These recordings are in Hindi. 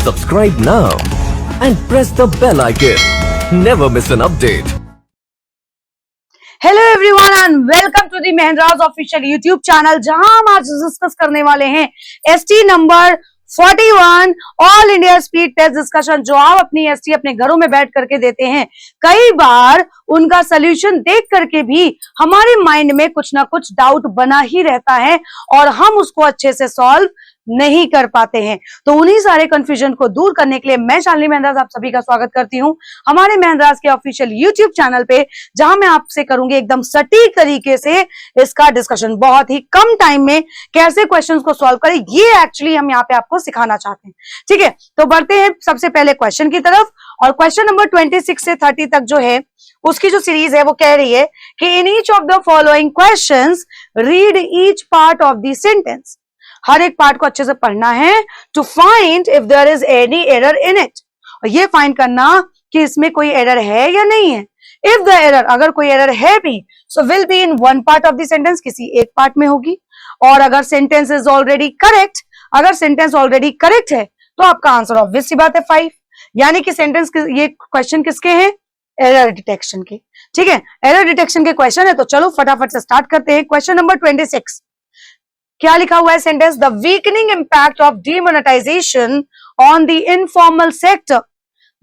Subscribe now and press the bell icon. Never miss an update. Hello everyone and welcome to the Mahendras official YouTube channel, जहां हम आज डिस्कस करने वाले हैं ST number 41 all India speed test discussion, जो आप अपनी एसटी अपने घरों में बैठ करके देते हैं। कई बार उनका सोल्यूशन देख करके भी हमारे माइंड में कुछ ना कुछ डाउट बना ही रहता है और हम उसको अच्छे से सॉल्व नहीं कर पाते हैं। तो उन्हीं सारे कंफ्यूजन को दूर करने के लिए मैं शालिनी महंद्राज आप सभी का स्वागत करती हूं हमारे महंद्राज के ऑफिशियल यूट्यूब चैनल पे, जहां मैं आपसे करूंगी एकदम सटीक तरीके से इसका डिस्कशन। बहुत ही कम टाइम में कैसे क्वेश्चंस को सॉल्व करें, ये एक्चुअली हम यहाँ पे आपको सिखाना चाहते हैं। ठीक है, तो बढ़ते हैं सबसे पहले क्वेश्चन की तरफ। और क्वेश्चन नंबर 26 से 30 तक जो है उसकी जो सीरीज है वो कह रही है कि in each of the following questions read each part of the sentence. हर एक पार्ट को अच्छे से पढ़ना है to find if there is any error in it, और ये फाइंड करना कि इसमें कोई एरर है या नहीं है। इफ द एरर, अगर कोई एरर है भी, so will be in one part of the sentence, किसी एक पार्ट में होगी। और अगर सेंटेंस इज ऑलरेडी करेक्ट, अगर सेंटेंस ऑलरेडी करेक्ट है तो आपका आंसर ऑब्वियस सी बात है 5। यानी कि सेंटेंस, ये क्वेश्चन किसके हैं? एरर डिटेक्शन के। ठीक है, एरर डिटेक्शन के क्वेश्चन है, तो चलो फटाफट से स्टार्ट करते हैं। क्वेश्चन नंबर 26 क्या लिखा हुआ है sentence? The weakening impact of demonetisation on the informal sector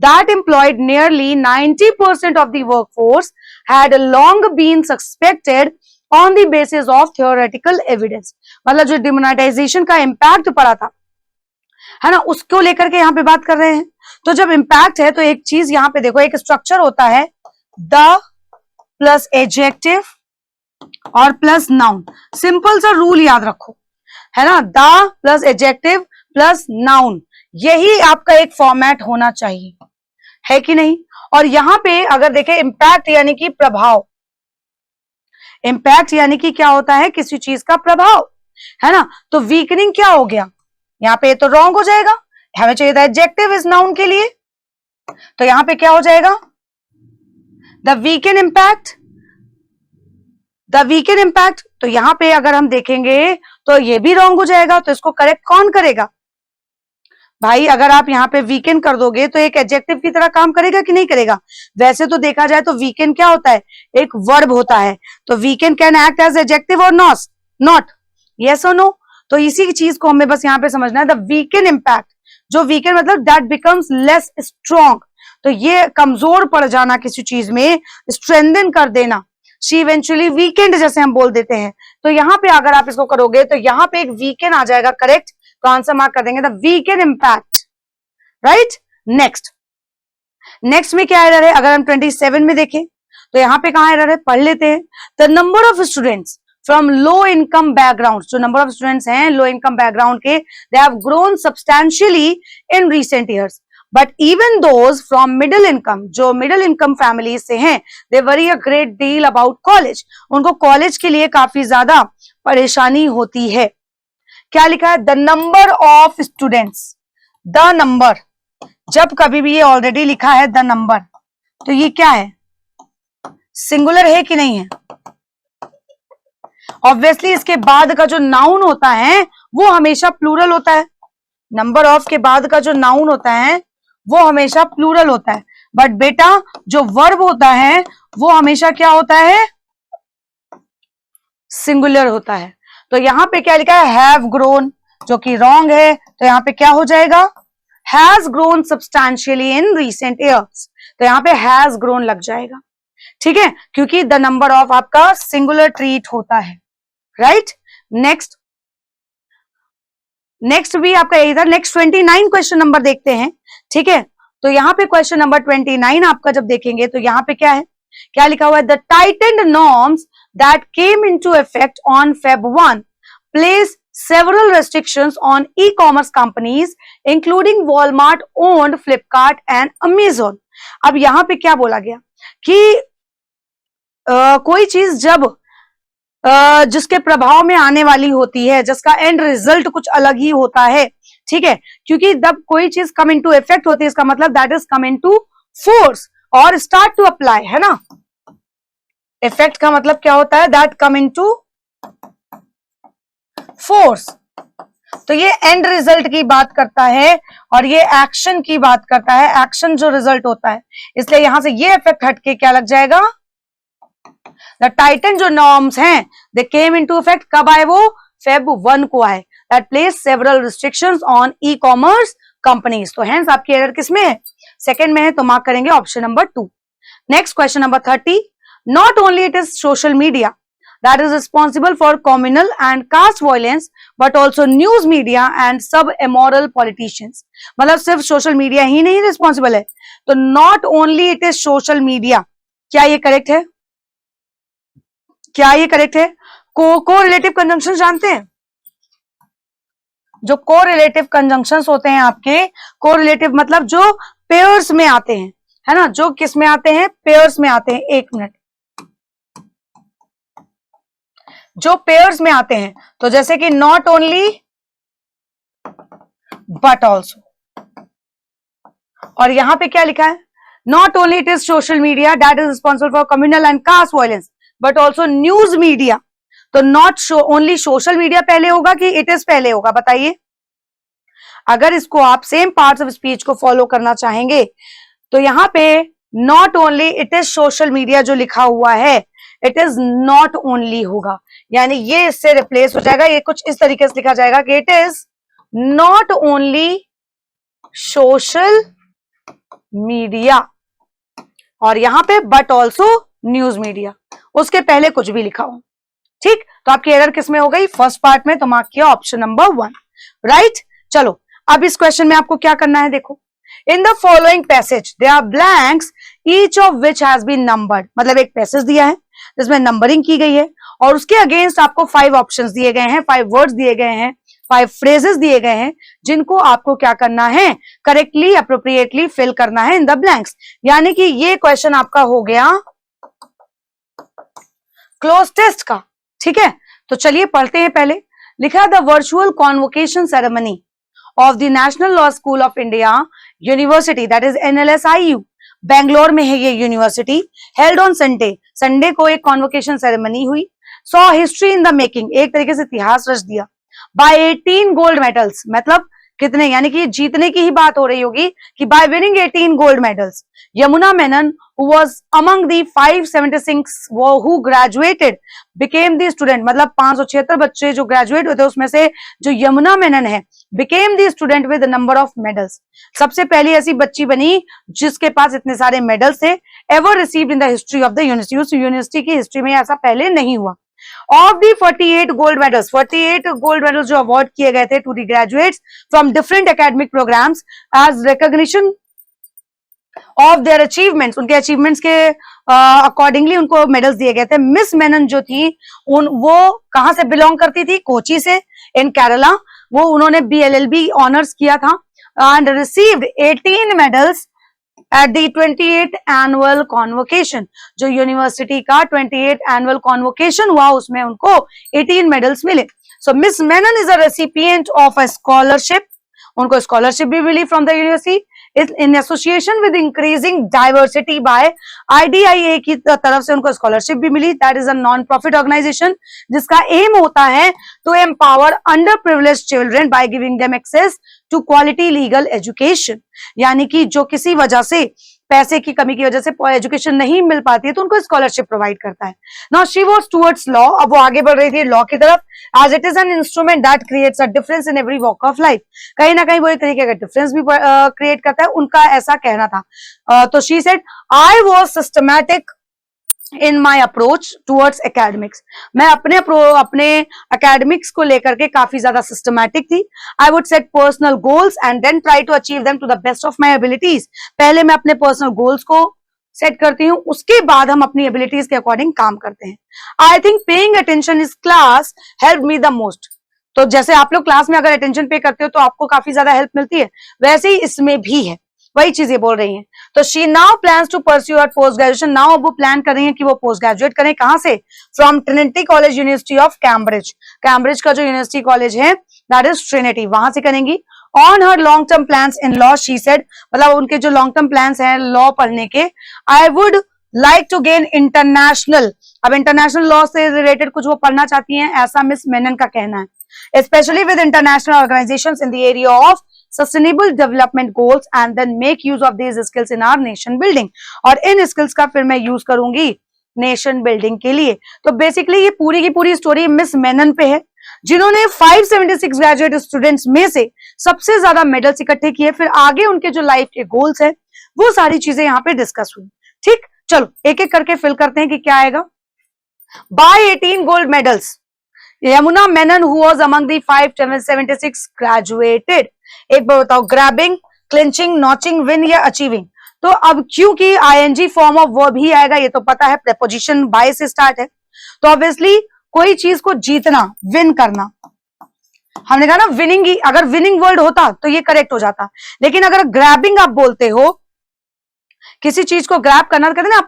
that employed nearly 90% of the workforce had long been suspected on the basis of theoretical evidence। मतलब जो डिमोनेटाइजेशन का इम्पैक्ट पड़ा था, है ना, उसको लेकर के यहाँ पे बात कर रहे हैं। तो जब इम्पैक्ट है तो एक चीज यहाँ पे देखो, एक स्ट्रक्चर होता है द प्लस एडजेक्टिव और प्लस नाउन। सिंपल सा रूल याद रखो, है ना, the plus adjective plus noun, यही आपका एक फॉर्मेट होना चाहिए, है कि नहीं। और यहां पे अगर देखें इम्पैक्ट यानी कि प्रभाव, इम्पैक्ट यानी कि क्या होता है? किसी चीज का प्रभाव, है ना। तो वीकनिंग क्या हो गया यहाँ पे? तो रॉन्ग हो जाएगा, हमें चाहिए था एडजेक्टिव इज नाउन के लिए, तो यहां पे क्या हो जाएगा? The weaken impact, the weaken impact. तो यहां पे अगर हम देखेंगे तो ये भी रॉन्ग हो जाएगा, तो इसको करेक्ट कौन करेगा भाई? अगर आप यहाँ पे वीकेंड कर दोगे तो एक एडजेक्टिव की तरह काम करेगा कि नहीं करेगा? वैसे तो देखा जाए तो वीकेंड क्या होता है? एक वर्ब होता है। तो weekend can act as adjective और नॉट, यस और नो। तो इसी चीज को हमें बस यहाँ पे समझना है। द वीकेंड इम्पैक्ट, जो वीकेंड मतलब दैट बिकम्स लेस स्ट्रॉन्ग, तो ये कमजोर पड़ जाना किसी चीज में, स्ट्रेंथन कर देना, शी इवेंचुअली वीकेंड जैसे हम बोल देते हैं। तो यहाँ पे अगर आप इसको करोगे तो यहाँ पे एक वीकेंड आ जाएगा, करेक्ट। तो आंसर मार्क कर देंगे the weekend impact, right. Next में क्या एरर है? अगर हम 27 में देखें तो यहाँ पे कहाँ एरर है, पढ़ लेते हैं। The number of students from low income background, जो नंबर ऑफ स्टूडेंट्स हैं लो इनकम बैकग्राउंड के, they have grown substantially in recent years, but even those from middle income, जो मिडिल इनकम फैमिलीज से हैं, they worry a great deal about college, उनको कॉलेज के लिए काफी ज्यादा परेशानी होती है। क्या लिखा है? The number of students, the number, जब कभी भी ये ऑलरेडी लिखा है द नंबर, तो ये क्या है? सिंगुलर है कि नहीं है? ऑब्वियसली इसके बाद का जो नाउन होता है वो हमेशा प्लूरल होता है। नंबर ऑफ के बाद का जो नाउन होता है वो हमेशा प्लूरल होता है, बट बेटा जो वर्ब होता है वो हमेशा क्या होता है? सिंगुलर होता है। तो यहां पे क्या लिखा है? हैव ग्रोन, जो कि रॉन्ग है। तो यहां पे क्या हो जाएगा? Has grown substantially in recent years, तो यहां पे हैज ग्रोन लग जाएगा, ठीक है, क्योंकि द नंबर ऑफ आपका सिंगुलर ट्रीट होता है, राइट। नेक्स्ट भी आपका यही था। नेक्स्ट 29 क्वेश्चन नंबर देखते हैं, ठीक है। तो यहाँ पे क्वेश्चन नंबर 29 आपका जब देखेंगे तो यहाँ पे क्या है? क्या लिखा हुआ है? The tightened norms that came into effect on Feb 1 placed several restrictions on e-commerce companies including Walmart owned Flipkart and Amazon। अब यहाँ पे क्या बोला गया कि कोई चीज जब जिसके प्रभाव में आने वाली होती है, जिसका एंड रिजल्ट कुछ अलग ही होता है, ठीक है, क्योंकि जब कोई चीज कम इनटू इफेक्ट होती है इसका मतलब that is come into force और स्टार्ट टू अप्लाई, है ना। इफेक्ट का मतलब क्या होता है? That come into force. तो ये एंड रिजल्ट की बात करता है और ये एक्शन की बात करता है, एक्शन जो रिजल्ट होता है, इसलिए यहां से ये इफेक्ट हटके क्या लग जाएगा, द टाइटन जो नॉर्म्स हैं दे केम इनटू इफेक्ट कब आए, वो Feb 1 को आए, that place several restrictions on e commerce companies. तो हेंस आपकी एरर किसमें है, सेकंड में है, तो मार्क करेंगे option number 2। Next question number 30, not only it is social media that is responsible for communal and caste violence but also news media and sub immoral politicians। मतलब सिर्फ सोशल मीडिया ही नहीं रिस्पॉन्सिबल है, तो not only it is social media, क्या ये करेक्ट है, क्या ये करेक्ट है? को रिलेटिव कंजंक्शन जानते हैं, जो को रिलेटिव कंजंक्शंस होते हैं आपके, को रिलेटिव मतलब जो पेयर्स में आते हैं, है ना, जो किस में आते हैं, पेयर्स में आते हैं, एक मिनट, जो पेयर्स में आते हैं, तो जैसे कि नॉट ओनली बट ऑल्सो, और यहां पे क्या लिखा है, not only it is social media that is responsible for communal and caste violence but also news media. तो नॉट ओनली सोशल मीडिया पहले होगा कि इट इज पहले होगा, बताइए। अगर इसको आप सेम पार्ट्स ऑफ स्पीच को फॉलो करना चाहेंगे तो यहां पे not only it is social media जो लिखा हुआ है इट इज नॉट ओनली होगा, यानी ये इससे रिप्लेस हो जाएगा, ये कुछ इस तरीके से लिखा जाएगा कि it is not only social media, और यहां पे बट ऑल्सो न्यूज मीडिया, उसके पहले कुछ भी लिखा हो, ठीक। तो आपकी एरर किसमें हो गई, फर्स्ट पार्ट में, तो मार्क किया ऑप्शन नंबर 1, राइट। चलो अब इस क्वेश्चन में आपको क्या करना है, देखो, in the following passage there are blanks each of which has been numbered, मतलब एक पैसेज दिया है जिसमें नंबरिंग की गई है और उसके अगेंस्ट आपको 5 ऑप्शंस दिए गए हैं, 5 वर्ड्स दिए गए हैं, 5 फ्रेजेस दिए गए हैं, जिनको आपको क्या करना है, करेक्टली अप्रोप्रिएटली फिल करना है इन द ब्लैंक्स। यानी कि ये क्वेश्चन आपका हो गया क्लोज टेस्ट का, ठीक है। तो चलिए पढ़ते हैं, पहले लिखा the virtual convocation ceremony of the national law school of India university that is NLSIU, Bangalore में है ये university, held on Sunday, Sunday को एक कॉन्वोकेशन सेरेमनी हुई, saw history in the making, एक तरीके से इतिहास रच दिया, बाय 18 गोल्ड मेडल्स, मतलब कितने, यानी कि जीतने की ही बात हो रही होगी कि bye winning 18 gold medals, Yamuna Menon who was among the 576 who graduated became the student, मतलब 576 बच्चे जो ग्रेजुएट हुए थे उसमें से जो यमुना मेनन है became the student with the number of medals, सबसे पहली ऐसी बच्ची बनी जिसके पास इतने सारे मेडल्स थे, ever received in the history of the university, उस यूनिवर्सिटी की हिस्ट्री में ऐसा पहले नहीं हुआ। Of the 48 gold medals, 48 gold medals जो अवार्ड किए गए थे to the graduates from different academic programs as recognition of their achievements, उनके अचीवमेंट्स के अकॉर्डिंगली उनको मेडल्स दिए गए थे। मिस मेनन जो थी वो कहां से बिलोंग करती थी, कोची से, इन केरला, वो उन्होंने BLLB ऑनर्स किया था and received 18 medals at the 28th annual convocation, जो यूनिवर्सिटी का 28th एनुअल कॉन्वोकेशन हुआ उसमें उनको 18 मेडल्स मिले। So Miss Menon is a recipient of a scholarship, उनको स्कॉलरशिप भी मिली from the university in association with increasing diversity by IDIA की तरफ से उनको स्कॉलरशिप भी मिली, that is a non-profit organization जिसका एम होता है to empower underprivileged children by giving them access to quality legal education, यानी कि जो किसी वजह से पैसे की कमी की वजह से एजुकेशन नहीं मिल पाती है तो उनको स्कॉलरशिप प्रोवाइड करता है। Now she was towards law, अब वो आगे बढ़ रही थी लॉ की तरफ, as it is an instrument that creates a difference in every walk of life, कहीं ना कहीं वो एक तरीके का डिफरेंस भी क्रिएट करता है, उनका ऐसा कहना था। तो she said I was systematic in my approach towards academics, मैं अपने एकेडमिक्स को लेकर के काफी ज्यादा सिस्टमैटिक थी। I would set personal goals and then try to achieve them to the best of my abilities, पहले मैं अपने पर्सनल गोल्स को सेट करती हूँ, उसके बाद हम अपनी एबिलिटीज के अकॉर्डिंग काम करते हैं। I think paying attention is class help me the most, तो जैसे आप लोग क्लास में अगर अटेंशन पे करते हो तो आपको काफी ज्यादा हेल्प मिलती है, वैसे ही इसमें भी है, वही चीजें बोल रही हैं। तो she now plans to pursue her post graduation, now अब वो प्लान कर रही हैं कि वो पोस्ट ग्रेजुएट करें, कहां से, from Trinity college university of Cambridge, Cambridge का जो यूनिवर्सिटी कॉलेज है दैट इज ट्रिनिटी, वहां से करेंगी। On her long term plans in law she said, मतलब उनके जो लॉन्ग टर्म प्लान्स हैं लॉ पढ़ने के, I would like to gain international, अब इंटरनेशनल लॉ से रिलेटेड कुछ वो पढ़ना चाहती हैं, ऐसा मिस मेनन का कहना है। especially with international organizations in the area of sustainable development goals and then make use of these skills in our nation building. और इन skills का फिर मैं यूज करूंगी नेशन बिल्डिंग के लिए. तो बेसिकली ये पूरी की पूरी स्टोरी मिस मेनन पे है, जिन्होंने 576 ग्रेजुएट स्टूडेंट्स में से सबसे ज्यादा मेडल्स इकट्ठे किए. फिर आगे उनके जो लाइफ के गोल्स है वो सारी चीजें यहाँ पे डिस्कस हुई. ठीक, चलो एक एक करके फिल करते हैं कि क्या आएगा. By 18 gold medals, Yamuna Menon who was among the 576 graduated. एक बार बताओ, ग्रैबिंग, क्लिंचिंग, नॉचिंग, विन या अचीविंग. तो अब क्योंकि आईएनजी फॉर्म ऑफ वर्ब ही आएगा, ये तो पता है, प्रीपोजिशन बाय से स्टार्ट है, तो ऑब्वियसली कोई चीज को जीतना, विन करना. हमने कहा ना विनिंग ही, अगर विनिंग वर्ड होता तो ये करेक्ट हो जाता. लेकिन अगर ग्रैबिंग आप बोलते हो, किसी चीज को ग्रैब करना, तो कहते हैं ना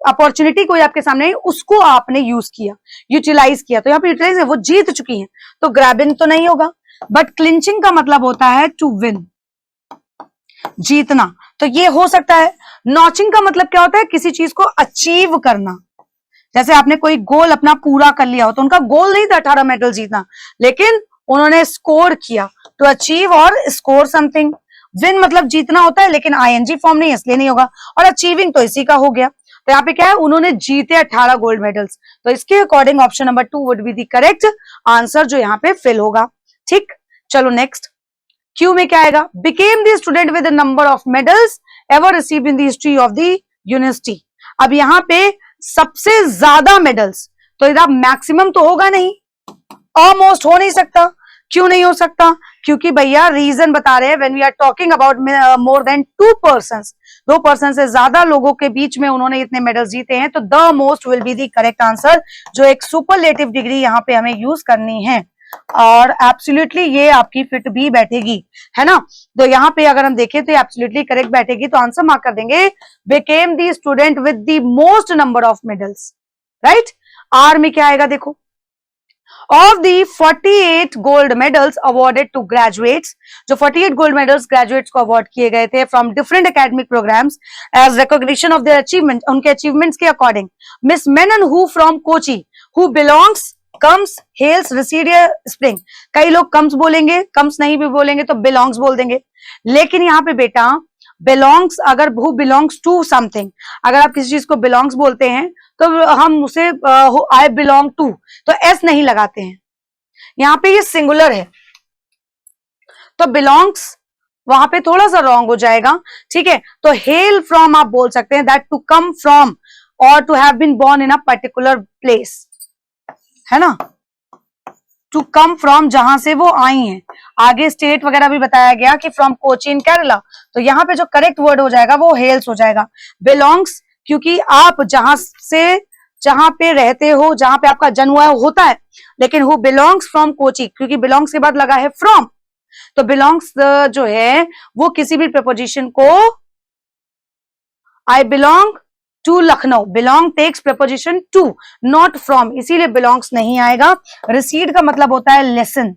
अपॉर्चुनिटी कोई आपके सामने है, उसको आपने यूज किया, यूटिलाइज किया. तो यहाँ पे यूटिलाइज है, वो जीत चुकी है, तो ग्रैबिंग तो नहीं होगा. बट क्लिंचिंग का मतलब होता है टू विन, जीतना, तो ये हो सकता है. नॉचिंग का मतलब क्या होता है, किसी चीज को अचीव करना. जैसे आपने कोई गोल अपना पूरा कर लिया हो, तो उनका गोल नहीं था 18 मेडल जीतना, लेकिन उन्होंने स्कोर किया, टू अचीव और स्कोर समथिंग. विन मतलब जीतना होता है, लेकिन आईएनजी फॉर्म नहीं, इसलिए नहीं होगा. और अचीविंग तो इसी का हो गया. तो यहाँ पे क्या है, उन्होंने जीते 18 गोल्ड मेडल्स. तो इसके according option number 2 would be the correct answer जो यहाँ पे फिल होगा. ठीक, चलो नेक्स्ट. क्यू में क्या आएगा, became the student with the number of medals ever received in the history of the university. अब यहाँ पे सबसे ज्यादा मेडल्स, तो इधर मैक्सिमम तो होगा नहीं, ऑलमोस्ट हो नहीं सकता. क्यों नहीं हो सकता, क्योंकि भैया रीजन बता रहे हैं, when we are talking about more than 2 persons, 2 person से ज्यादा लोगों के बीच में उन्होंने इतने मेडल जीते हैं, तो the most will be the correct answer, जो एक सुपरलेटिव डिग्री यहाँ पे हमें यूज करनी है. और एब्सोल्युटली ये आपकी फिट भी बैठेगी, है ना. तो यहाँ पे अगर हम देखें तो एब्सोल्युटली करेक्ट बैठेगी, तो आंसर मार्क कर देंगे, became the student with the most number of medals. Right, R में क्या आएगा देखो, of the 48 gold medals awarded to graduates, जो 48 gold medals graduates को award किए गए थे from different academic programs as recognition of their achievement, उनके achievements के according. Miss Menon who from Kochi, who belongs, comes, hails, reside या spring. कई लोग comes बोलेंगे, comes नहीं भी बोलेंगे तो belongs बोल देंगे. लेकिन यहाँ पे बेटा belongs, अगर who belongs to something, अगर आप किसी चीज को belongs बोलते हैं तो हम उसे I belong to, तो s नहीं लगाते हैं. यहाँ पे ये सिंगुलर है, तो belongs वहां पे थोड़ा सा रॉन्ग हो जाएगा. ठीक है, तो hail from आप बोल सकते हैं, that to come from or to have been born in a particular place, है ना. टू कम फ्रॉम, जहां से वो आई हैं. आगे स्टेट वगैरह भी बताया गया कि फ्रॉम कोची इन केरला, तो यहाँ पे जो करेक्ट वर्ड हो जाएगा वो हेल्स हो जाएगा. बिलोंग्स, क्योंकि आप जहां से, जहां पे रहते हो, जहां पे आपका जन्म हुआ होता है, लेकिन हु बिलोंग्स फ्रॉम कोची, क्योंकि बिलोंग्स के बाद लगा है फ्रॉम, तो बिलोंग्स जो है वो किसी भी प्रपोजिशन को, I belong to Lucknow, belong takes preposition to, not from, इसीलिए बिलोंग्स नहीं आएगा. रिसीड का मतलब होता है लेसन.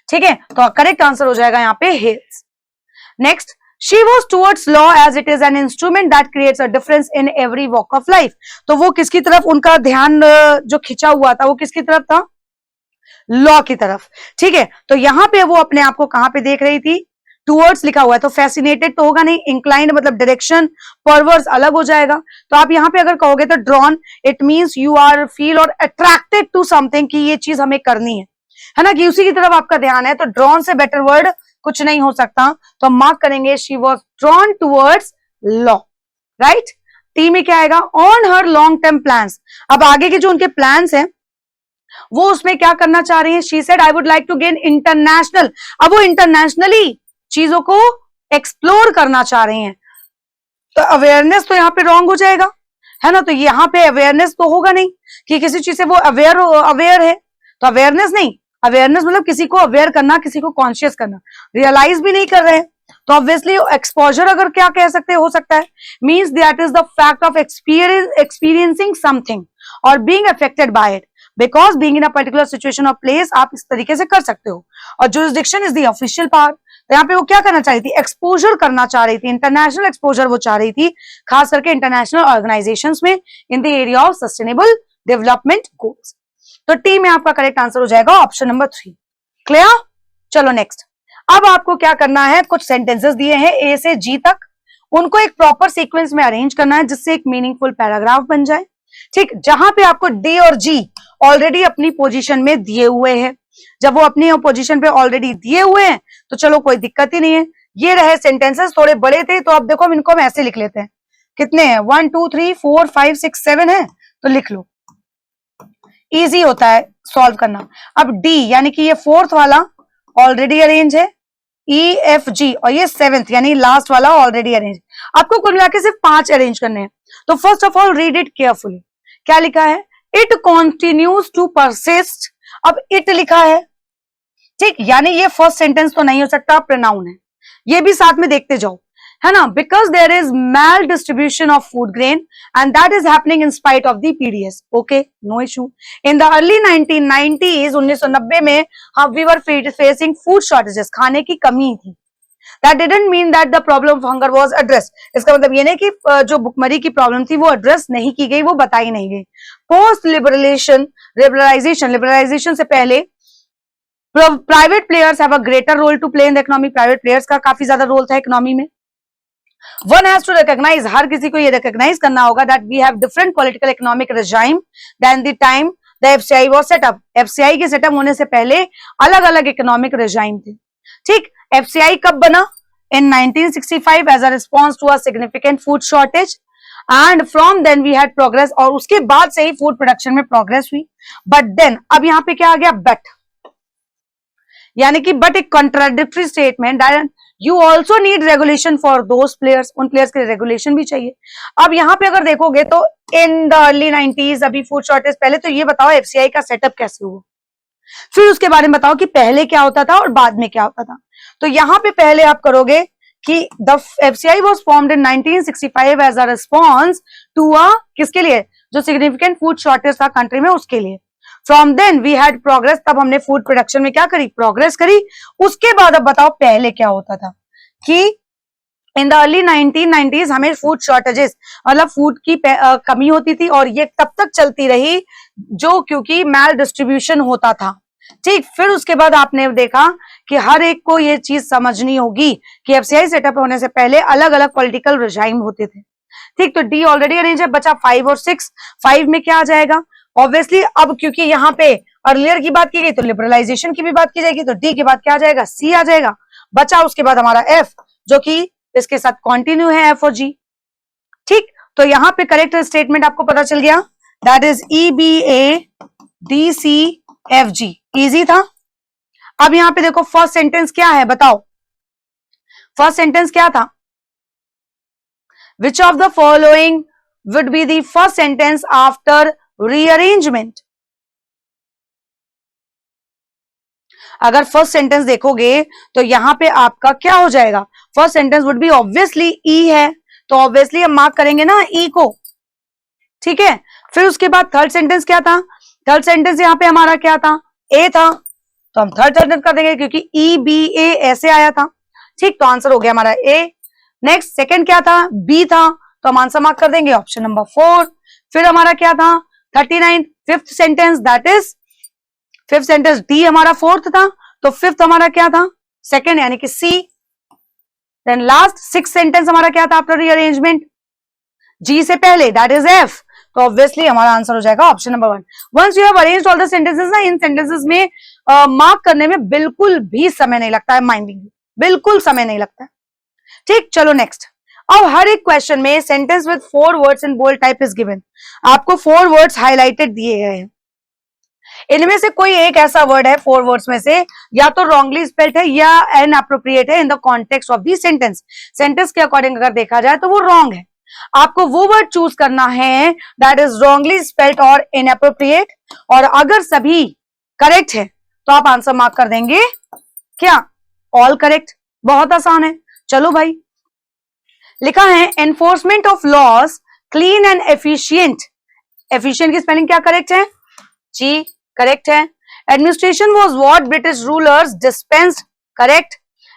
ठीक है, तो करेक्ट आंसर हो जाएगा यहाँ पे हेल्स. Next, she was towards law as it is an instrument that creates a difference in every walk of life. तो वो किसकी तरफ उनका ध्यान जो खिंचा हुआ था, वो किसकी तरफ था, लॉ की तरफ. ठीक है, तो यहाँ पे वो अपने आप को कहां पे देख रही थी, टूवर्ड्स लिखा हुआ है, तो फैसिनेटेड तो होगा नहीं, इंक्लाइंड मतलब डायरेक्शन, परवर्स अलग हो जाएगा. तो आप यहाँ पे अगर कहोगे तो drawn, it means you are feel और अट्रैक्टेड टू समथिंग, कि ये चीज हमें करनी है ना, कि उसी की तरफ आपका ध्यान है. तो ड्रॉन से बेटर वर्ड कुछ नहीं हो सकता, तो हम मार्क करेंगे she was drawn towards law. Right, T में क्या आएगा, on her long term plans. अब आगे के जो उनके प्लान्स हैं वो उसमें क्या करना चाह रही है, she said I would like to gain international. अब वो इंटरनेशनली चीजों को एक्सप्लोर करना चाह रही हैं, तो अवेयरनेस तो यहाँ पे रॉन्ग हो जाएगा, है ना. तो यहाँ पे अवेयरनेस तो होगा नहीं कि किसी चीज से वो अवेयर है, तो अवेयरनेस नहीं, अवेयरनेस मतलब किसी को अवेयर करना, किसी को कॉन्शियस करना, रियलाइज भी नहीं कर रहे हैं. तो ऑब्वियसली एक्सपोजर अगर क्या कह सकते हो सकता है, means that is the fact of experiencing something और being affected by it, because being in a particular situation और प्लेस, आप इस तरीके से कर सकते हो. और jurisdiction is the official power. तो यहाँ पे वो क्या करना चाह रही थी, एक्सपोजर करना चाह रही थी, इंटरनेशनल एक्सपोजर वो चाह रही थी, खास करके इंटरनेशनल ऑर्गेनाइजेशंस में in the area of sustainable development goals. तो टी में आपका करेक्ट आंसर हो जाएगा ऑप्शन नंबर 3। क्लियर? चलो नेक्स्ट। अब आपको क्या करना है, कुछ सेंटेंसेस दिए हैं ए से जी तक, उनको एक प्रॉपर सीक्वेंस में अरेंज करना है जिससे एक मीनिंगफुल पैराग्राफ बन जाए। ठीक, जहां पे आपको डी और जी ऑलरेडी अपनी पोजीशन में दिए हुए हैं, जब वो अपनी पोजीशन पे ऑलरेडी दिए हुए हैं तो चलो कोई दिक्कत ही नहीं है। ये रहे सेंटेंसेस, थोड़े बड़े थे तो अब देखो इनको हम ऐसे लिख लेते हैं। कितने हैं? 1 2 3 4 5 6 7 है, तो लिख लो, इजी होता है सॉल्व करना। अब डी यानी कि ये फोर्थ वाला ऑलरेडी अरेंज है, ई एफ जी, और ये सेवेंथ यानी लास्ट वाला ऑलरेडी अरेंज। आपको कुल मिला के सिर्फ 5 अरेंज करने हैं। तो first of all read it carefully. क्या लिखा है? It continues to persist. अब इट लिखा है, ठीक, यानी ये फर्स्ट सेंटेंस तो नहीं हो सकता, प्रोनाउन है। ये भी साथ में देखते जाओ, है ना, because there is maldistribution of food grain and that is happening in spite of the PDS. Okay, no issue. In the early 1990s 1990 में we were facing food shortages, खाने की कमी थी। That didn't mean that the problem of hunger was addressed. इसका मतलब ये नहीं कि जो भुखमरी की प्रॉब्लम थी वो एड्रेस नहीं की गई, वो बताई नहीं गई। पोस्ट लिबरलाइजेशन से पहले private players have a greater role to play in the economy. Private players का काफी ज्यादा रोल था इकोनॉमी में। वन हैज टू रिकॉग्नाइज, हर किसी को ये रिकॉग्नाइज करना होगा that we have different political economic regime than the time the FCI was set up. FCI के सेटअप होने से पहले अलग अलग इकोनॉमिक रेजाइम थे। ठीक, एफसीआई कब बना? In 1965 as a response to a significant food shortage and from then we had progress, और उसके बाद से ही फूड प्रोडक्शन में प्रोग्रेस हुई। बट देन अब यहां पे क्या आ गया? बट, यानी कि बट एक contradictory statement. You also need regulation for those players, उन प्लेयर्स के रेगुलेशन भी चाहिए। अब यहां पे अगर देखोगे तो इन द अर्ली 90s, अभी फूड शॉर्टेज, पहले तो ये बताओ एफसीआई का सेटअप कैसे हुआ, फिर उसके बारे में बताओ कि पहले क्या होता था और बाद में क्या होता था। तो यहां पे पहले आप करोगे कि the FCI was formed in 1965 as a response to a, किसके लिए? जो सिग्निफिकेंट फूड शॉर्टेज था कंट्री में, उसके लिए। From then we had progress, तब हमने फूड प्रोडक्शन में क्या करी? प्रोग्रेस करी। उसके बाद अब बताओ पहले क्या होता था कि इन द अर्ली 1990s हमें फूड शॉर्टेजेस, मतलब फूड की कमी होती थी, और ये तब तक चलती रही जो क्योंकि मैल डिस्ट्रीब्यूशन होता था। ठीक, फिर उसके बाद आपने देखा कि हर एक को ये चीज समझनी होगी कि एफसीआई सेटअप होने से पहले अलग अलग पॉलिटिकल रेजाइम होते थे। ठीक, तो डी ऑलरेडी अरेंज है, बचा 5 और 6। 5 में क्या आ जाएगा? ऑब्वियसली अब क्योंकि यहाँ पे अर्लियर की बात की गई तो लिबरलाइजेशन की भी बात की जाएगी, तो डी के बाद क्या आ जाएगा? सी आ जाएगा। बचा उसके बाद हमारा एफ, जो कि इसके साथ कंटिन्यू है, एफ और जी। ठीक, तो यहाँ पे करेक्ट स्टेटमेंट आपको पता चल गया, that is E B A D C F G. Easy था। अब यहां पे देखो फर्स्ट सेंटेंस क्या है, बताओ फर्स्ट सेंटेंस क्या था? Which of the following would be the first sentence after rearrangement? अगर फर्स्ट सेंटेंस देखोगे तो यहां पे आपका क्या हो जाएगा? First sentence would be obviously E है, तो ऑब्वियसली हम मार्क करेंगे ना ई को। ठीक है, फिर उसके बाद थर्ड सेंटेंस क्या था? थर्ड सेंटेंस यहां पे हमारा क्या था? ए था, तो हम थर्ड सेंटेंस कर देंगे क्योंकि ई बी ए ऐसे आया था। ठीक, तो आंसर हो गया हमारा ए। नेक्स्ट सेकंड क्या था? बी था, तो हम आंसर मार्क कर देंगे ऑप्शन नंबर 4। फिर हमारा क्या था? 39। Fifth sentence, that is fifth sentence D हमारा फोर्थ था, तो फिफ्थ हमारा क्या था? सेकंड, यानी कि C. Then last six sentence हमारा क्या था आफ्टर रीअरेंजमेंट? जी से पहले, दैट इज एफ। तो ऑब्वियसली हमारा आंसर हो जाएगा option number 1। Once you have arranged all the sentences ना, इन सेंटेंसेस में मार्क करने में बिल्कुल भी समय नहीं लगता है, माइंडिंग बिल्कुल समय नहीं लगता है। ठीक, चलो नेक्स्ट। अब हर एक क्वेश्चन में sentence with 4 words in bold type is given. आपको 4 वर्ड्स हाईलाइटेड दिए गए हैं। इनमें से कोई एक ऐसा वर्ड है 4 वर्ड्स में से, या तो रॉन्गली स्पेल्ड है या इनअप्रोप्रिएट है in the context of the sentence. Sentence के अकॉर्डिंग अगर देखा जाए तो वो रॉन्ग है। आपको वो वर्ड चूज करना है दैट इज रॉन्गली स्पेल्ड और इनअप्रोप्रिएट, और अगर सभी करेक्ट है तो आप आंसर मार्क कर देंगे क्या? All correct. बहुत आसान है। चलो भाई, लिखा है enforcement of laws clean and efficient. Efficient की स्पेलिंग क्या करेक्ट है? जी करेक्ट है। Administration was what British rulers dispensed, correct.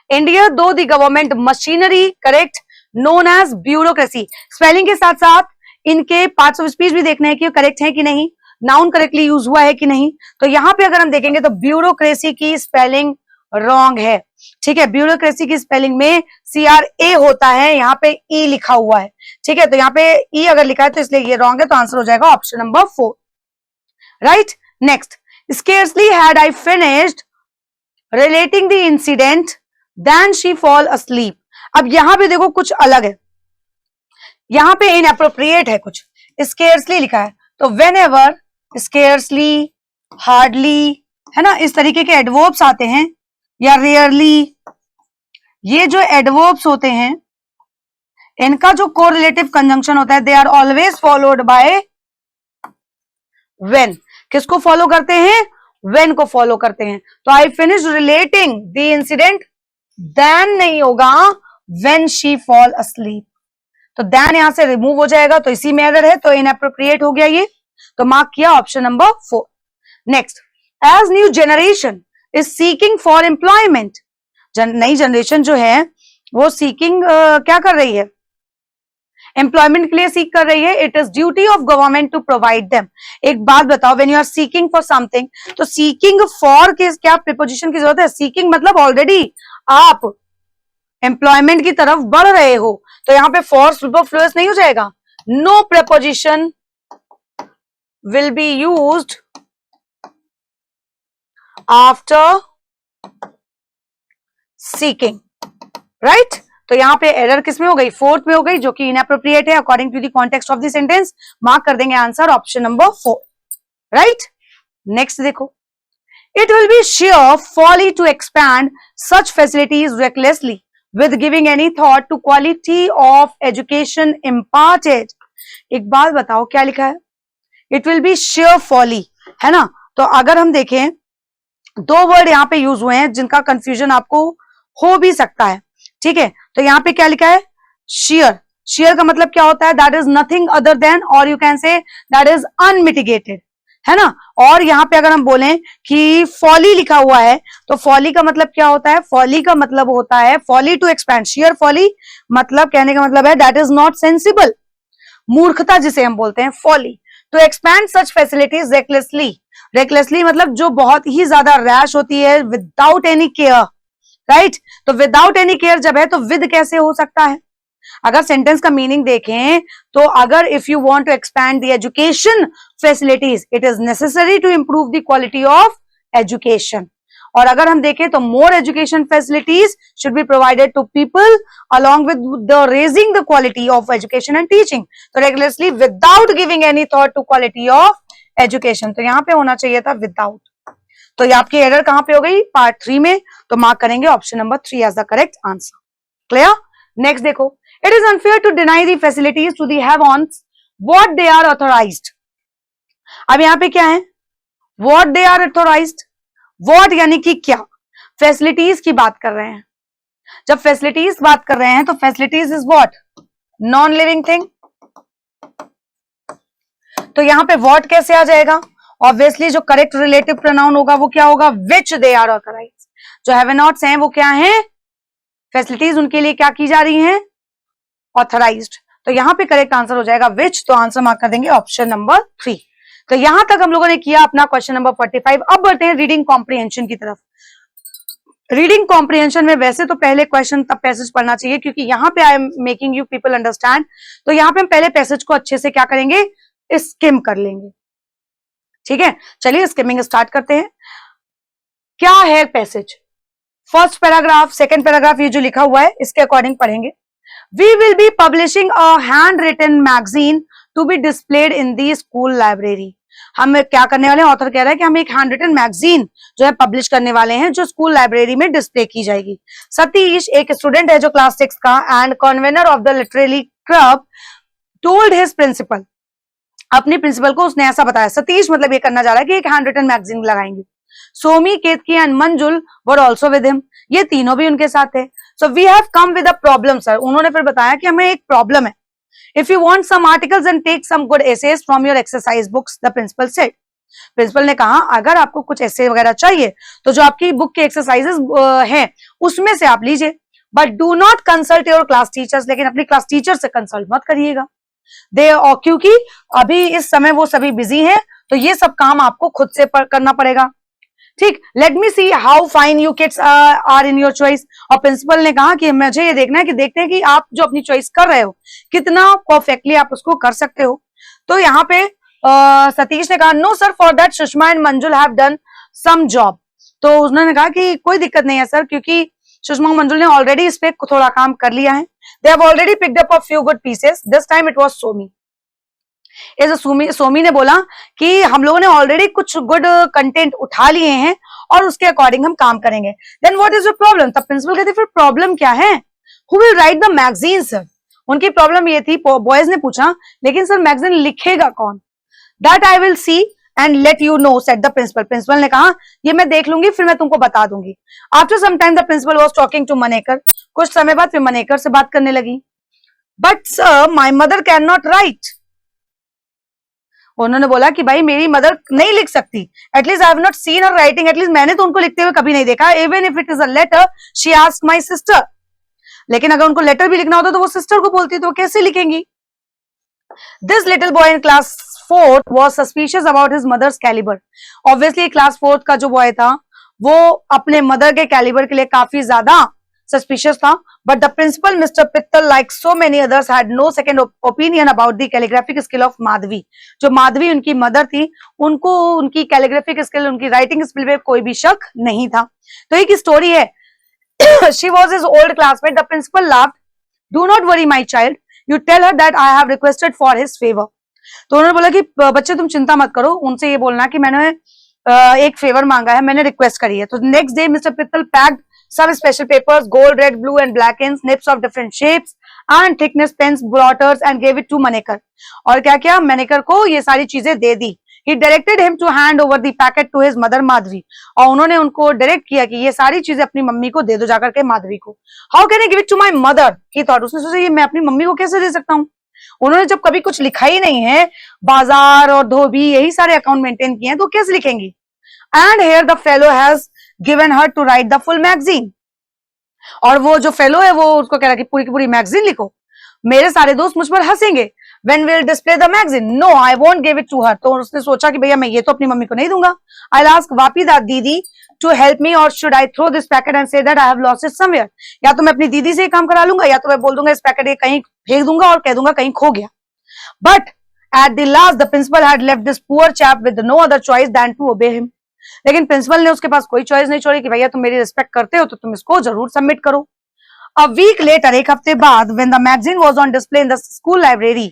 India though the government machinery, correct, known as bureaucracy. Spelling के साथ साथ इनके पार्ट्स ऑफ स्पीच भी देखना है कि करेक्ट है कि नहीं। नाउन करेक्टली यूज हुआ है कि नहीं। तो यहाँ पे अगर हम देखेंगे तो ब्यूरोक्रेसी की स्पेलिंग रॉन्ग है, ठीक है। ब्यूरोक्रेसी की स्पेलिंग में CRA होता है, यहाँ पे E लिखा हुआ है, ठीक है। तो यहाँ पे E अगर लिखा है तो इसलिए ये रॉन्ग है, तो आंसर हो जाएगा option number 4, right. Next, scarcely had I finished relating the incident then she fall asleep। अब यहां पे देखो कुछ अलग है, यहां पे इनएप्रोप्रिएट है कुछ, scarcely लिखा है, तो whenever, scarcely, hardly, है ना, इस तरीके के एडवर्ब्स आते हैं, या rarely, ये जो एडवर्ब्स होते हैं इनका जो कोरिलेटिव कंजंक्शन होता है, they are always followed by when। किसको फॉलो करते हैं? when को फॉलो करते हैं। तो I finish relating the incident, then नहीं होगा, when she fall asleep। तो then यहां से रिमूव हो जाएगा, तो इसी में एरर है, तो इनएप्रोप्रिएट हो गया ये, तो मार्क किया option number 4। Next, as new generation is seeking for employment. नई जनरेशन जो है वो सीकिंग क्या कर रही है? एम्प्लॉयमेंट के लिए सीख कर रही है। It is duty of government to provide them. एक बात बताओ, when you are seeking for something, तो सीकिंग फॉर के क्या प्रीपोजिशन की जरूरत है? सीकिंग मतलब ऑलरेडी आप एम्प्लॉयमेंट की तरफ बढ़ रहे हो, तो यहां पे फॉर सुपरफ्लुअस नहीं हो जाएगा। No preposition will be used after seeking, right. तो यहां पे एरर किसमें हो गई? 4th में हो गई, जो कि इनएप्रोप्रिएट है according to the context of the sentence. Mark कर देंगे answer option number 4, right. Next देखो, it will be sheer folly to expand such facilities recklessly with giving any thought to quality of education imparted। एक बात बताओ क्या लिखा है? It will be sheer folly, है ना। तो अगर हम देखें, 2 वर्ड यहाँ पे यूज हुए हैं जिनका कंफ्यूजन आपको हो भी सकता है, ठीक है। तो यहाँ पे क्या लिखा है? sheer। sheer का मतलब क्या होता है? That is nothing other than, और you can say that is unmitigated, है ना। और यहाँ पे अगर हम बोलें कि फॉली लिखा हुआ है, तो फॉली का मतलब क्या होता है? फॉली का मतलब होता है folly to expand. sheer folly मतलब, कहने का मतलब है दैट इज नॉट सेंसिबल, मूर्खता जिसे हम बोलते हैं, folly. To expand such facilities recklessly. Recklessly मतलब जो बहुत ही ज्यादा रैश होती है, विदाउट एनी केयर, राइट। तो विदाउट एनी केयर जब है तो विद कैसे हो सकता है? अगर सेंटेंस का मीनिंग देखें तो अगर if you want to expand the education facilities, it is necessary to improve the quality of education. और अगर हम देखें तो more education facilities should be provided to people along with the raising the quality of education and teaching। तो regularly without giving any thought to quality of education, तो यहां पे होना चाहिए था विदाउट। तो ये आपकी एरर कहां पे हो गई? पार्ट 3 में। तो मार्क करेंगे option number 3 as the correct answer. Clear? Next देखो, it is unfair to deny the facilities to the have ons what they are authorised. अब यहां पे क्या है? What they are authorised. What यानी कि क्या? फैसिलिटीज की बात कर रहे हैं। जब फैसिलिटीज बात कर रहे हैं तो facilities is what? Non living thing. तो यहां पे व्हाट कैसे आ जाएगा? ऑब्वियसली जो करेक्ट रिलेटिव प्रोनाउन होगा वो क्या होगा? विच दे आर ऑथराइज्ड। जो हैव नॉट्स हैं वो क्या है? फैसिलिटीज उनके लिए क्या की जा रही हैं? ऑथराइज्ड। तो यहां पे करेक्ट आंसर हो जाएगा विच, तो आंसर मार्क कर देंगे ऑप्शन नंबर 3। तो यहां तक हम लोगों ने किया अपना क्वेश्चन नंबर 45। अब बढ़ते हैं रीडिंग कॉम्प्रिहेंशन की तरफ। रीडिंग कॉम्प्रिहेंशन में वैसे तो पहले क्वेश्चन तब पैसेज पढ़ना चाहिए, क्योंकि यहां पे I am making you people understand. तो यहां पे हम पहले पैसेज को अच्छे से क्या करेंगे? स्किम कर लेंगे, ठीक है। चलिए स्किमिंग स्टार्ट करते हैं। क्या है passage? First paragraph, second paragraph, ये जो लिखा हुआ है इसके अकॉर्डिंग पढ़ेंगे। We will be publishing a handwritten magazine to be displayed in the school library. हम क्या करने वाले हैं? ऑथर कह रहा है कि हम एक हैंड रिटन मैगजीन जो है पब्लिश करने वाले हैं, जो स्कूल लाइब्रेरी में डिस्प्ले की जाएगी। सतीश एक स्टूडेंट है जो क्लास 6 का and convener of the literary club told his principal. अपने प्रिंसिपल को उसने ऐसा बताया। सतीश मतलब ये करना चाह रहा है कि एक हैंड रिटन मैगजीन लगाएंगे। सोमी, केतकी and Manjul were also with him. ये तीनों भी उनके साथ थे। So we have come with a problem sir. उन्होंने फिर बताया कि हमें एक प्रॉब्लम है। If you want some articles and take some good essays from your exercise books, the principal said। Principal ने कहा अगर आपको कुछ ऐसे वगैरह चाहिए तो जो आपकी बुक के एक्सरसाइजेस हैं उसमें से आप लीजिए, but do not consult your class teachers. लेकिन अपनी क्लास टीचर से कंसल्ट मत करिएगा। क्योंकि अभी इस समय वो सभी बिजी हैं, तो ये सब काम आपको खुद से करना पड़ेगा। ठीक, let me see how fine you kids are in your choice. और प्रिंसिपल ने कहा कि मुझे ये देखना है कि देखते हैं कि आप जो अपनी चॉइस कर रहे हो कितना परफेक्टली आप उसको कर सकते हो। तो यहाँ पे सतीश ने कहा no sir, for that Sushma and Manjul have done some job. तो उन्होंने कहा कि कोई दिक्कत नहीं है सर, क्योंकि सुषमा और मंजुल ने ऑलरेडी इस पे थोड़ा काम कर लिया है। They have already picked up a few good pieces, this time it was Somi. Somi ने बोला कि हम लोगों ने ऑलरेडी कुछ गुड कंटेंट उठा लिए हैं और उसके अकॉर्डिंग हम काम करेंगे। Then what is the problem? तब प्रिंसिपल कहते फिर प्रॉब्लम क्या है? Who will write the magazine sir? उनकी प्रॉब्लम ये थी, बॉयज ने पूछा, लेकिन सर मैगजीन लिखेगा कौन? That I will see and let you know, said the principal. Principal ने कहा ये मैं देख लूंगी, फिर मैं तुमको बता दूंगी। After some time the principal was talking to Manekar. कुछ समय बाद फिर मनेकर से बात करने लगी। But sir my mother can not write. उन्होंने बोला कि भाई मेरी मदर नहीं लिख सकती, at least I have not seen her writing, at least मैंने तो उनको लिखते हुए कभी नहीं देखा। Even if it is a letter she asked my sister. लेकिन अगर उनको लेटर भी लिखना होता तो वो सिस्टर को बोलती, तो कैसे लिखेंगी? This little boy in class 4th was suspicious about his mother's caliber. Obviously class 4th का जो बॉय था वो अपने मदर के कैलिबर के लिए काफी ज्यादा सस्पिशियस था। But the principal mister Pittal like so many others had no second opinion about the calligraphic skill of Madhavi. जो माधवी उनकी मदर थी, उनको उनकी कैलीग्राफिक स्किल, उनकी राइटिंग स्किल पे कोई भी शक नहीं था। तो एक स्टोरी है। She was his old classmate. The principal laughed, do not worry my child, you tell her that I have requested for his favour. तो उन्होंने बोला कि बच्चे तुम चिंता मत करो, उनसे ये बोलना कि मैंने एक फेवर मांगा है, मैंने रिक्वेस्ट करी है। तो नेक्स्ट डे मिस्टर पित्तल packed some special papers, gold, red, blue and black ins, nips of different shapes and thickness pens, blotters and gave it to Manekar. और क्या क्या Manekar को ये सारी चीजें दे दी। He directed him to hand over the packet to his mother Madhvi. और उन्होंने उनको डायरेक्ट किया कि ये सारी चीजें अपनी मम्मी को दे दो जाकर के माधवी को। How can I give it to my mother? He thought, उसने सोचा ये मैं अपनी मम्मी को कैसे दे सकता हूँ? उन्होंने जब कभी कुछ लिखा ही नहीं है, बाजार और धोबी यही सारे अकाउंट मेंटेन किए हैं, तो कैसे लिखेंगी? And here the fellow has given her to write the full magazine. और वो जो फेलो है वो उसको कह रहा कि पूरी की पूरी मैगजीन लिखो। मेरे सारे दोस्त मुझ पर हंसेंगे। When will display the magazine? No, I won't give it to her. तो उसने सोचा कि भैया मैं ये तो अपनी मम्मी को नहीं दूंगा। I'll ask वापी दा दीदी to help me or should I throw this packet and say that I have lost it somewhere? या तो मैं अपनी दीदी से काम करा लूंगा या तो मैं बोल दूंगा इस पैकेट कहीं फेंक दूंगा और कह दूंगा कहीं खो गया। But at the last the principal had left this poor chap with no other choice than to obey him. लेकिन प्रिंसिपल ने उसके पास कोई चॉइस नहीं छोड़ी कि भैया तुम मेरी रिस्पेक्ट करते हो तो तुम इसको जरूर सबमिट करो। अ वीक लेटर, एक हफ्ते बाद, when the magazine was on display in the school library,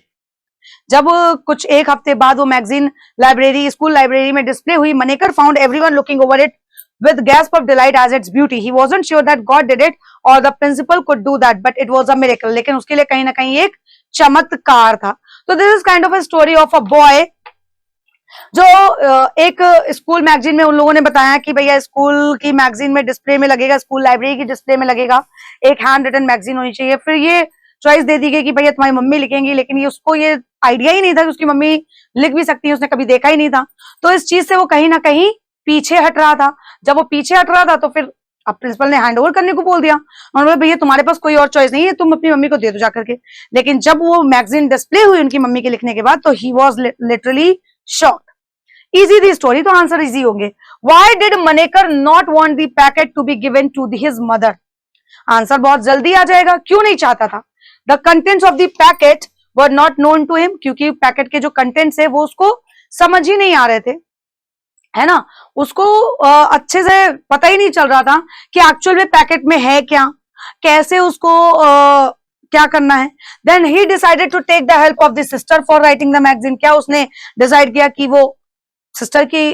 जब कुछ एक हफ्ते बाद वो मैगजीन लाइब्रेरी, स्कूल लाइब्रेरी में डिस्प्ले हुई, Manekar found everyone looking over it with gasp of delight as its beauty. He wasn't sure that God did it or the principal could do that, but it was a miracle. लेकिन उसके लिए कहीं ना कहीं एक चमत्कार था। तो this is kind of a story of a boy जो एक स्कूल मैगजीन में उन लोगों ने बताया कि भैया स्कूल की मैगजीन में डिस्प्ले में लगेगा, स्कूल लाइब्रेरी की डिस्प्ले में लगेगा, एक हैंड रिटन मैगजीन होनी चाहिए। फिर ये चॉइस दे दी गई कि भैया तुम्हारी मम्मी लिखेंगी, लेकिन ये उसको ये आइडिया ही नहीं था कि उसकी मम्मी लिख भी सकती है, उसने कभी देखा ही नहीं था। तो इस चीज से वो कहीं ना कहीं पीछे हट रहा था। जब वो पीछे हट रहा था तो फिर अब प्रिंसिपल ने हैंड ओवर करने को बोल दिया। उन्होंने भैया तुम्हारे पास कोई और चॉइस नहीं है, तुम अपनी मम्मी को दे दो जाकर के। लेकिन जब वो मैगजीन डिस्प्ले हुई उनकी मम्मी के लिखने के बाद तो he was literally shocked. Easy the story, तो आंसर इजी होंगे। Why did Manekar not want the packet to be given to his mother? Answer बहुत जल्दी आ जाएगा, क्यों नहीं चाहता था? The contents of the packet were not known to him, क्योंकि पैकेट के जो कंटेंट्स है वो उसको समझ ही नहीं आ रहे थे, है ना। उसको अच्छे से पता ही नहीं चल रहा था कि एक्चुअल में पैकेट में है क्या, कैसे उसको क्या करना है। Then he decided to take the help of the sister for writing the magazine. क्या उसने डिसाइड किया कि वो सिस्टर की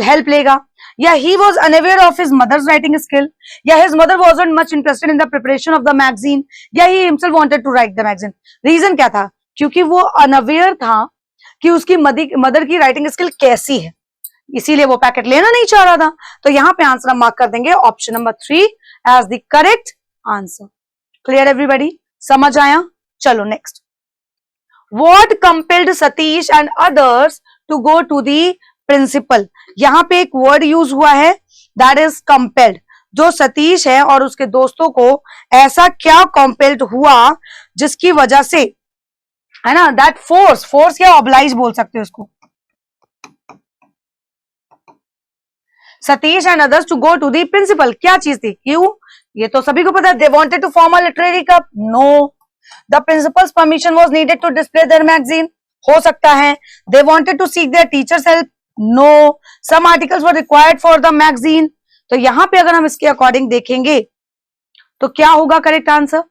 हेल्प लेगा, या he was unaware of his mother's writing skill, या his mother wasn't much interested in the preparation of the magazine, या he himself wanted to write the magazine. Reason क्या था? क्योंकि वो अनअवेयर था कि उसकी मदर की राइटिंग स्किल कैसी है, इसीलिए वो पैकेट लेना नहीं चाह रहा था। तो यहाँ पे आंसर हम मार्क कर देंगे option number 3 as the correct answer. Clear everybody? समझ आया? चलो next. What compelled Satish and others to go to the principal? यहाँ पे एक वर्ड यूज हुआ है, दैट इज कंपेल्ड। जो सतीश है और उसके दोस्तों को ऐसा क्या कंपेल्ड हुआ जिसकी वजह से, है ना, दैट फोर्स या ऑब्लाइज बोल सकते हो उसको, Satish and others to go to the principal. क्या चीज थी? क्यों? ये तो सभी को पता है। They wanted to form a literary club. No. The principal's permission was needed to display their magazine. हो सकता है। They wanted to seek their teachers help. No. Some articles were required for the magazine. तो यहां पे अगर हम इसके अकॉर्डिंग देखेंगे तो क्या होगा करेक्ट आंसर?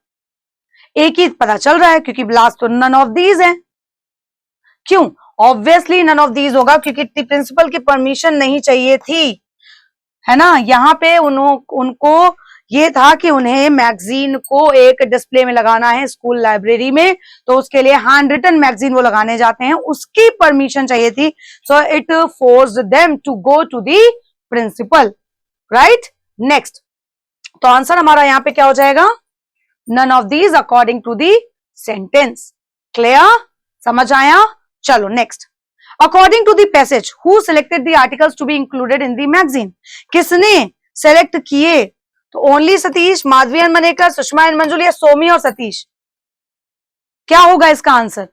एक ही पता चल रहा है क्योंकि लास्ट तो नन ऑफ दीज है। क्यों? ऑब्वियसली नन ऑफ दीज होगा क्योंकि प्रिंसिपल की परमिशन नहीं चाहिए थी, है ना। यहाँ पे उनको ये था कि उन्हें मैगजीन को एक डिस्प्ले में लगाना है स्कूल लाइब्रेरी में, तो उसके लिए हैंड रिटन मैगजीन वो लगाने जाते हैं, उसकी परमिशन चाहिए थी। So it forced them to go to the principal, right. Next, तो आंसर हमारा यहाँ पे क्या हो जाएगा? None of these according to the sentence. Clear? समझ आया? चलो next. According to the passage who selected the articles to be included in the magazine. किसने सेलेक्ट किए? तो only Satish, Madhavi and Manekar, Sushma and Manjul, या सोमी और सतीश? क्या होगा इसका आंसर?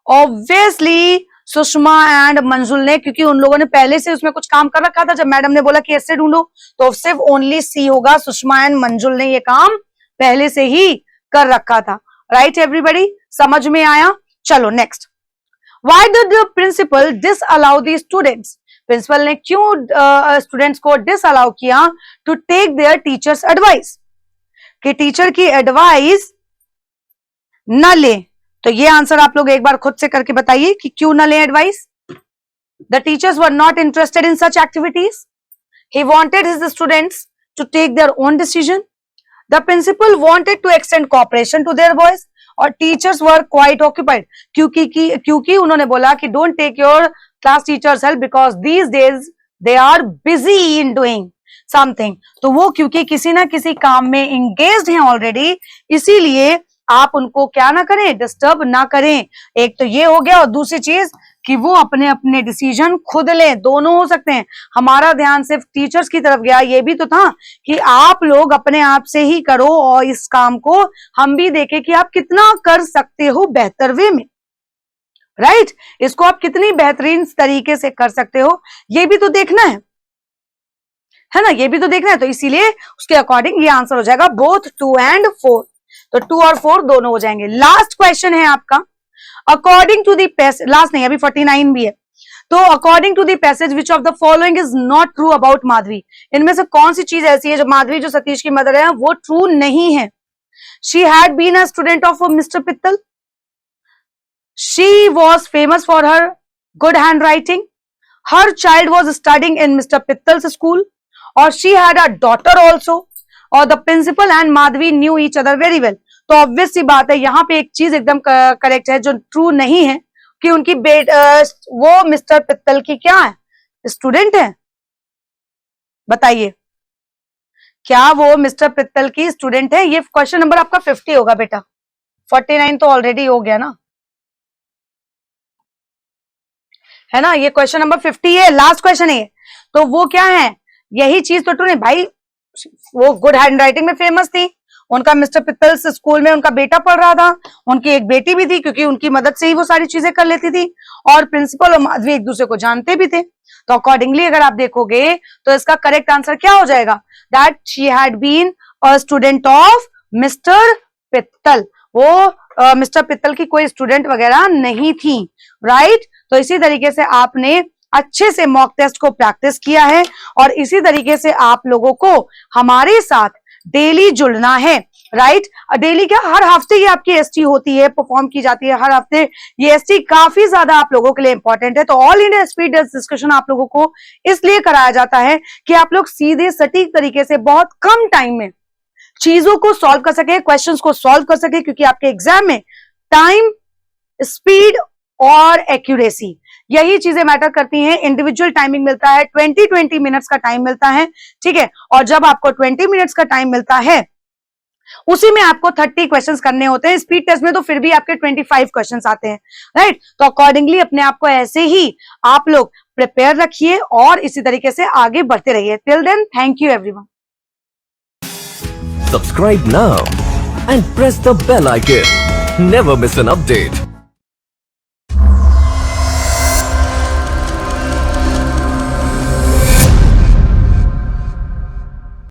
ऑब्वियसली सुषमा एंड मंजुल ने, क्योंकि उन लोगों ने पहले से उसमें कुछ काम कर रखा था। जब मैडम ने बोला कि ऐसे ढूंढो तो सिर्फ ओनली सी होगा, सुषमा एंड मंजुल ने ये काम पहले से ही कर रखा था। राइट एवरीबॉडी, समझ में आया? चलो next. Why did the principal disallow the students? प्रिंसिपल ने क्यों स्टूडेंट्स को डिसअलाउ किया to take their teachers advice, कि टीचर की एडवाइस न ले? तो ये आंसर आप लोग एक बार खुद से करके बताइए कि क्यों न ले advice. The teachers were not interested in such activities. He wanted his students to take their own decision. The principal wanted to extend cooperation to their boys. और टीचर्स वर क्वाइट ऑक्यूपाइड, क्योंकि उन्होंने बोला कि don't take your class teachers help because these days they are busy in doing something. तो वो क्योंकि किसी ना किसी काम में इंगेज्ड हैं ऑलरेडी, इसीलिए आप उनको क्या ना करें, डिस्टर्ब ना करें। एक तो ये हो गया, और दूसरी चीज कि वो अपने अपने डिसीजन खुद लें। दोनों हो सकते हैं। हमारा ध्यान सिर्फ टीचर्स की तरफ गया, ये भी तो था कि आप लोग अपने आप से ही करो और इस काम को हम भी देखें कि आप कितना कर सकते हो बेहतर वे में, राइट। इसको आप कितनी बेहतरीन तरीके से कर सकते हो, ये भी तो देखना है ना, ये भी तो देखना है। तो इसीलिए उसके अकॉर्डिंग ये आंसर हो जाएगा बोथ 2 and 4। तो 2 और 4 दोनों हो जाएंगे। लास्ट क्वेश्चन है आपका। According to the passage, last नहीं, अभी 49 भी है। तो according to the passage which of the following is not true about Madhavi. इनमें से कौन सी चीज ऐसी है जो माधवी, जो सतीश की मदर है, वो ट्रू नहीं है? She had been a student of mister Pittal. She was famous for her good handwriting. Her child was studying in mister Pittal's school. और she had a daughter also. और the principal and Madhavi knew each other very well. तो ऑब्वियस सी बात है, यहाँ पे एक चीज एकदम करेक्ट है जो ट्रू नहीं है, कि उनकी वो मिस्टर पित्तल की क्या है, स्टूडेंट है। बताइए, क्या वो मिस्टर पित्तल की स्टूडेंट है? ये क्वेश्चन नंबर आपका 50 होगा बेटा। 49 तो ऑलरेडी हो गया ना, है ना। ये क्वेश्चन नंबर 50 है, लास्ट क्वेश्चन है। तो वो क्या है, यही चीज तो ट्रू नहीं भाई। वो गुड हैंड राइटिंग में फेमस थी, उनका मिस्टर पित्तल्स स्कूल में उनका बेटा पढ़ रहा था, उनकी एक बेटी भी थी, क्योंकि उनकी मदद से ही वो सारी चीजें कर लेती थी, और प्रिंसिपल और माधवी एक दूसरे को जानते भी थे। तो अकॉर्डिंगली अगर आप देखोगे तो इसका करेक्ट आंसर क्या हो जाएगा? That she had been a student of mister Pittal. वो मिस्टर पित्तल की कोई स्टूडेंट वगैरह नहीं थी, राइट। तो इसी तरीके से आपने अच्छे से मॉक टेस्ट को प्रैक्टिस किया है, और इसी तरीके से आप लोगों को हमारे साथ डेली जुड़ना है, राइट। डेली क्या, हर हफ्ते ये आपकी एसटी होती है, परफॉर्म की जाती है हर हफ्ते। ये एसटी काफी ज्यादा आप लोगों के लिए इंपॉर्टेंट है। तो all India speed test discussion आप लोगों को इसलिए कराया जाता है कि आप लोग सीधे सटीक तरीके से बहुत कम टाइम में चीजों को सॉल्व कर सके, क्वेश्चंस को सॉल्व कर सके, क्योंकि आपके एग्जाम में टाइम, स्पीड और एक्यूरेसी, यही चीजें मैटर करती हैं। इंडिविजुअल टाइमिंग मिलता है, 20 मिनट्स का टाइम मिलता है, ठीक है। और जब आपको 20 मिनट्स का टाइम मिलता है, उसी में आपको 30 क्वेश्चंस करने होते हैं। स्पीड टेस्ट में तो फिर भी आपके 25 क्वेश्चंस आते हैं, राइट। तो अकॉर्डिंगली अपने आप को ऐसे ही आप लोग प्रिपेयर रखिए और इसी तरीके से आगे बढ़ते रहिए। Till then, thank you everyone. Subscribe now and press the bell icon. Never miss an update.